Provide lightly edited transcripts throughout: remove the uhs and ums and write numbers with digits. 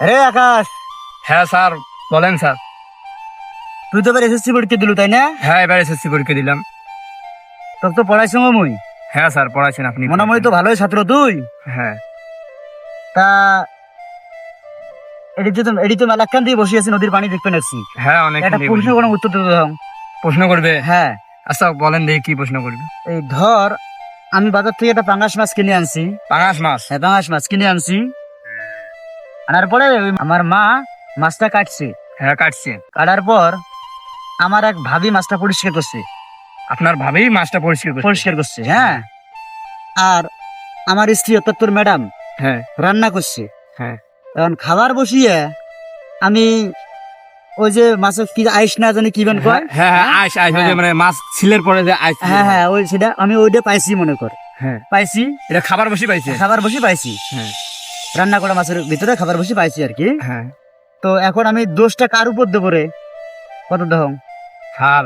রে আকাশ, হ্যাঁ স্যার, বলেন স্যার। তুই তো এবার এসএসসি পরীক্ষা দিলু তাই না? হ্যাঁ, এবার এসএসসি পরীক্ষা দিলাম। তোর তো পড়াইছো মুই, হ্যাঁ স্যার, পড়াইছেন আপনি। মনে হয় তো ভালোই ছাত্র তুই। হ্যাঁ তা এটি তো মেলাক্কান দিয়ে বসে আছি, নদীর পানি দেখতে নাচ্ছি। হ্যাঁ, অনেক একটা প্রশ্ন কোনো উত্তর দিতে দাও। প্রশ্ন করবে? হ্যাঁ, আচ্ছা বলেন দেখি কি প্রশ্ন করবে। এই ধর আমি বাজার থেকে একটা পাঙ্গাস মাছ কিনে আনছি। পাঙাশ মাছ? হ্যাঁ, পাঙ্গাস মাছ কিনে আনছি। আনার পরে আমার মা মাছটা কাটছে। হ্যাঁ, কাটছে। কাটার পর আমার এক ভাবি মাছটা পরিষ্কার করছে। আপনার ভাবি মাছটা পরিষ্কার করছে, হ্যাঁ। আর আমার স্ত্রী অর্থাৎ তোর ম্যাডাম হ্যাঁ রান্না করছে। হ্যাঁ এখন খাবার বসিয়ে আমি ওই যে মাছের কি আইস না জানি কি বেন কয়, হ্যাঁ হ্যাঁ, আইস আইস, ওই যে মানে মাছ ছিলের পরে যে আইস। হ্যাঁ হ্যাঁ, ওই সেটা আমি ওইটা পাইছি মনে কর। হ্যাঁ, পাইছি, এটা খাবার বসে পাইছে। খাবার বসে পাইছি। হ্যাঁ রান্না করা মাছের ভিতরে খাবার বসে পাইছি আর কি। হ্যাঁ তো এখন আমি দোষটা কার উপর দেবো রে? কত দাম? স্যার,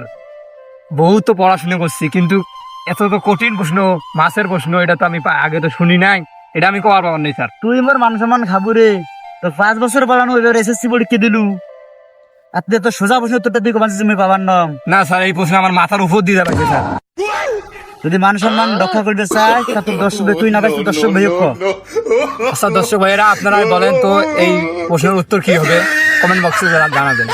বহুত তো পড়াশোনা করছি, কিন্তু এত তো কঠিন প্রশ্ন, মাছের প্রশ্ন, এটা তো আমি আগে তো শুনি নাই। এটা আমি কবার পাবার নেই স্যার। তুই মোর মান সম্মান খাবো রে। তো 5 বছর পড়ানো, এবার এসএসসি পরীক্ষা দিলু, আপনি তো সোজা প্রশ্ন উত্তরটা তুই কমাচ্ছিস তুমি পাবার নাম। না স্যার, এই প্রশ্ন আমার মাথার উপর দিয়ে যাবে স্যার। যদি মান সম্মান রক্ষা করতে চাই তা তোর দর্শক তুই না পাইছিস, দর্শক ভাই। আচ্ছা দর্শক ভাইয়েরা, আপনারা বলেন তো এই প্রশ্নের উত্তর কি হবে, কমেন্ট বক্সে জানাবেন।